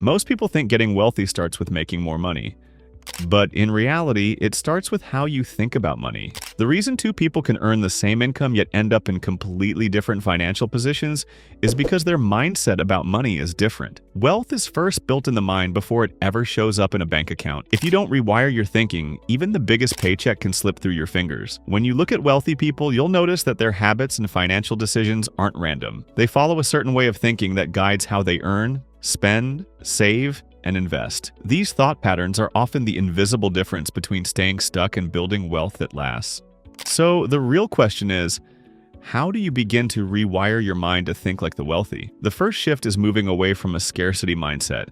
Most people think getting wealthy starts with making more money. But in reality, it starts with how you think about money. The reason two people can earn the same income yet end up in completely different financial positions is because their mindset about money is different. Wealth is first built in the mind before it ever shows up in a bank account. If you don't rewire your thinking, even the biggest paycheck can slip through your fingers. When you look at wealthy people, you'll notice that their habits and financial decisions aren't random. They follow a certain way of thinking that guides how they earn, spend, save, and invest. These thought patterns are often the invisible difference between staying stuck and building wealth that lasts. So the real question is, how do you begin to rewire your mind to think like the wealthy? The first shift is moving away from a scarcity mindset.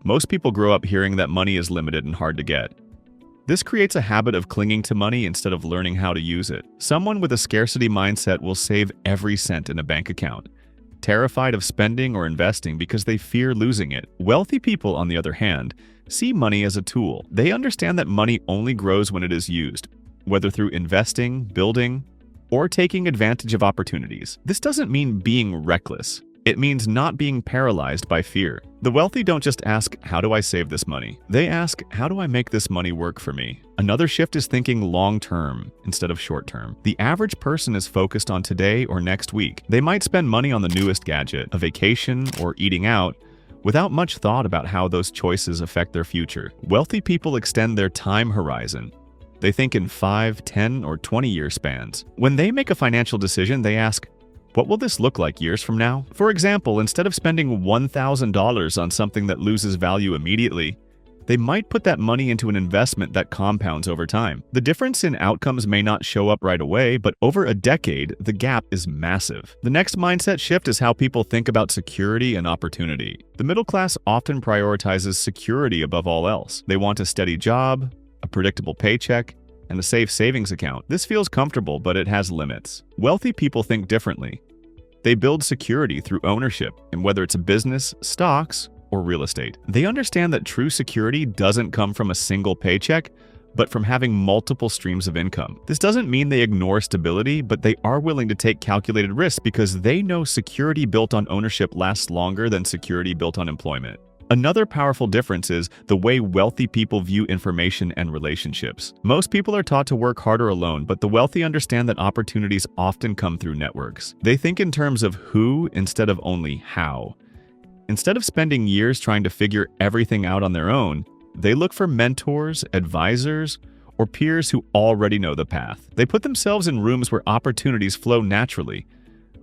Most people grow up hearing that money is limited and hard to get. This creates a habit of clinging to money instead of learning how to use it. Someone with a scarcity mindset will save every cent in a bank account, terrified of spending or investing because they fear losing it. Wealthy people, on the other hand, see money as a tool. They understand that money only grows when it is used, whether through investing, building, or taking advantage of opportunities. This doesn't mean being reckless. It means not being paralyzed by fear. The wealthy don't just ask, how do I save this money? They ask, how do I make this money work for me? Another shift is thinking long-term instead of short-term. The average person is focused on today or next week. They might spend money on the newest gadget, a vacation, or eating out, without much thought about how those choices affect their future. Wealthy people extend their time horizon. They think in 5, 10, or 20-year spans. When they make a financial decision, they ask, what will this look like years from now? For example, instead of spending $1,000 on something that loses value immediately, they might put that money into an investment that compounds over time. The difference in outcomes may not show up right away, but over a decade, the gap is massive. The next mindset shift is how people think about security and opportunity. The middle class often prioritizes security above all else. They want a steady job, a predictable paycheck, and a safe savings account. This feels comfortable, but it has limits. Wealthy people think differently. They build security through ownership, and whether it's a business, stocks, or real estate. They understand that true security doesn't come from a single paycheck, but from having multiple streams of income. This doesn't mean they ignore stability, but they are willing to take calculated risks because they know security built on ownership lasts longer than security built on employment. Another powerful difference is the way wealthy people view information and relationships. Most people are taught to work harder alone, but the wealthy understand that opportunities often come through networks. They think in terms of who instead of only how. Instead of spending years trying to figure everything out on their own, they look for mentors, advisors, or peers who already know the path. They put themselves in rooms where opportunities flow naturally,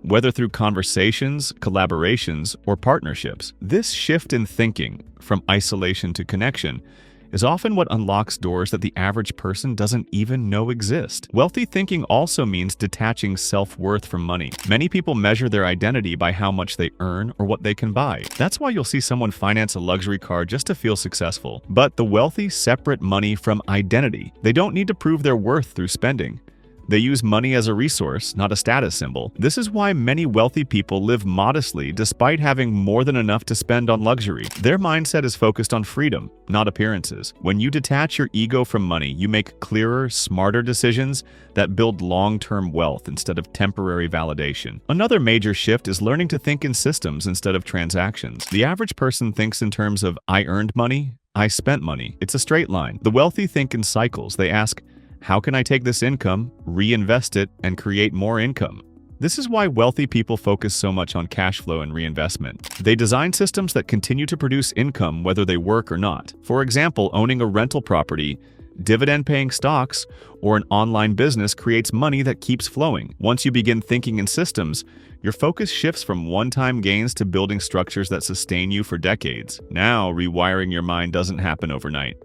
whether through conversations, collaborations, or partnerships. This shift in thinking, from isolation to connection, is often what unlocks doors that the average person doesn't even know exist. Wealthy thinking also means detaching self-worth from money. Many people measure their identity by how much they earn or what they can buy. That's why you'll see someone finance a luxury car just to feel successful. But the wealthy separate money from identity. They don't need to prove their worth through spending. They use money as a resource, not a status symbol. This is why many wealthy people live modestly despite having more than enough to spend on luxury. Their mindset is focused on freedom, not appearances. When you detach your ego from money, you make clearer, smarter decisions that build long-term wealth instead of temporary validation. Another major shift is learning to think in systems instead of transactions. The average person thinks in terms of I earned money, I spent money. It's a straight line. The wealthy think in cycles. They ask, how can I take this income, reinvest it, and create more income? This is why wealthy people focus so much on cash flow and reinvestment. They design systems that continue to produce income whether they work or not. For example, owning a rental property, dividend-paying stocks, or an online business creates money that keeps flowing. Once you begin thinking in systems, your focus shifts from one-time gains to building structures that sustain you for decades. Now, rewiring your mind doesn't happen overnight.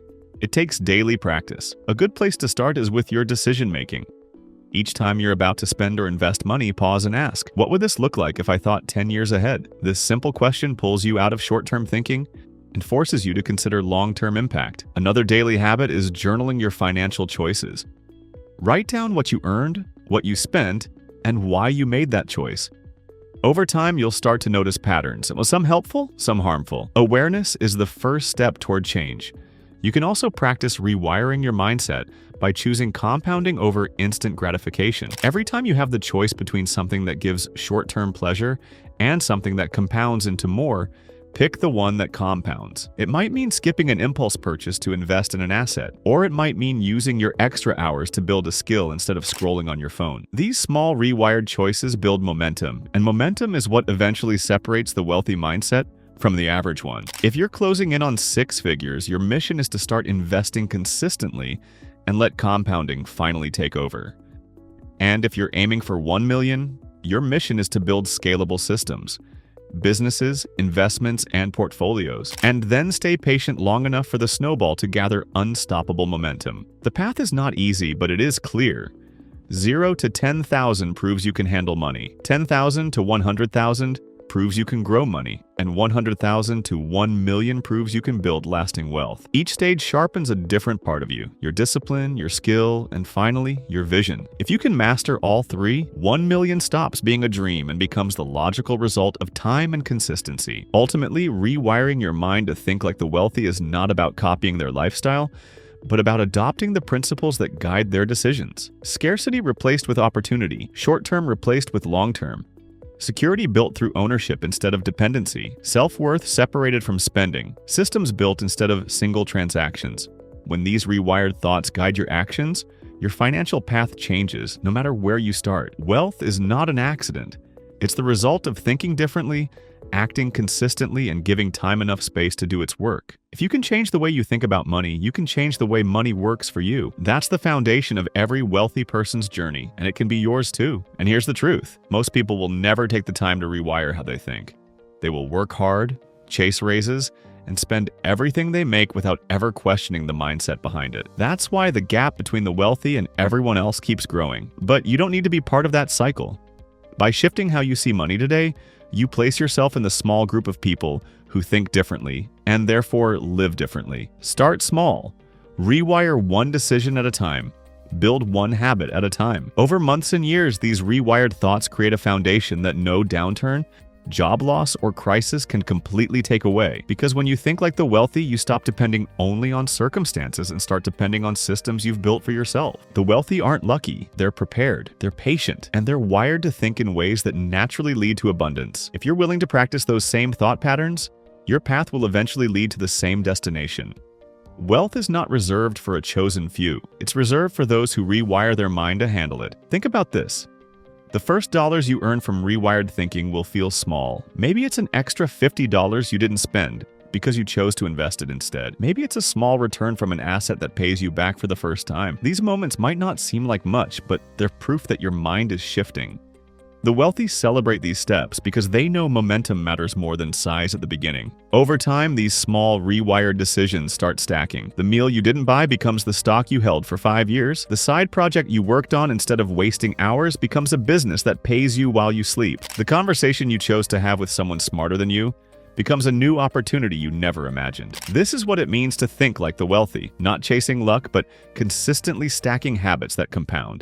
It takes daily practice. A good place to start is with your decision-making. Each time you're about to spend or invest money, pause and ask, what would this look like if I thought 10 years ahead? This simple question pulls you out of short-term thinking and forces you to consider long-term impact. Another daily habit is journaling your financial choices. Write down what you earned, what you spent, and why you made that choice. Over time, you'll start to notice patterns, some helpful, some harmful. Awareness is the first step toward change. You can also practice rewiring your mindset by choosing compounding over instant gratification. Every time you have the choice between something that gives short-term pleasure and something that compounds into more, Pick the one that compounds. It might mean skipping an impulse purchase to invest in an asset, or it might mean using your extra hours to build a skill instead of scrolling on your phone. These small rewired choices build momentum, and momentum is what eventually separates the wealthy mindset from the average one. If you're closing in on 6 figures, your mission is to start investing consistently and let compounding finally take over. And if you're aiming for 1 million, your mission is to build scalable systems, businesses, investments, and portfolios, and then stay patient long enough for the snowball to gather unstoppable momentum. The path is not easy, but it is clear. 0 to 10,000 proves you can handle money. 10,000 to 100,000 proves you can grow money, and 100,000 to 1 million proves you can build lasting wealth. Each stage sharpens a different part of you: your discipline, your skill, and finally, your vision. If you can master all 3, 1 million stops being a dream and becomes the logical result of time and consistency. Ultimately, rewiring your mind to think like the wealthy is not about copying their lifestyle, but about adopting the principles that guide their decisions. Scarcity replaced with opportunity, short-term replaced with long-term. Security built through ownership instead of dependency, self-worth separated from spending, systems built instead of single transactions. When these rewired thoughts guide your actions, your financial path changes no matter where you start. Wealth is not an accident. It's the result of thinking differently, acting consistently, and giving time enough space to do its work. If you can change the way you think about money, you can change the way money works for you. That's the foundation of every wealthy person's journey, and it can be yours too. And here's the truth: most people will never take the time to rewire how they think. They will work hard, chase raises, and spend everything they make without ever questioning the mindset behind it. That's why the gap between the wealthy and everyone else keeps growing. But you don't need to be part of that cycle. By shifting how you see money today, you place yourself in the small group of people who think differently and therefore live differently. Start small. Rewire one decision at a time. Build one habit at a time. Over months and years, these rewired thoughts create a foundation that no downturn, job loss, or crisis can completely take away. Because when you think like the wealthy, you stop depending only on circumstances and start depending on systems you've built for yourself. The wealthy aren't lucky, they're prepared, they're patient, and they're wired to think in ways that naturally lead to abundance. If you're willing to practice those same thought patterns, your path will eventually lead to the same destination. Wealth is not reserved for a chosen few. It's reserved for those who rewire their mind to handle it. Think about this. The first dollars you earn from rewired thinking will feel small. Maybe it's an extra $50 you didn't spend because you chose to invest it instead. Maybe it's a small return from an asset that pays you back for the first time. These moments might not seem like much, but they're proof that your mind is shifting. The wealthy celebrate these steps because they know momentum matters more than size at the beginning. Over time, these small, rewired decisions start stacking. The meal you didn't buy becomes the stock you held for 5 years. The side project you worked on instead of wasting hours becomes a business that pays you while you sleep. The conversation you chose to have with someone smarter than you becomes a new opportunity you never imagined. This is what it means to think like the wealthy, not chasing luck, but consistently stacking habits that compound.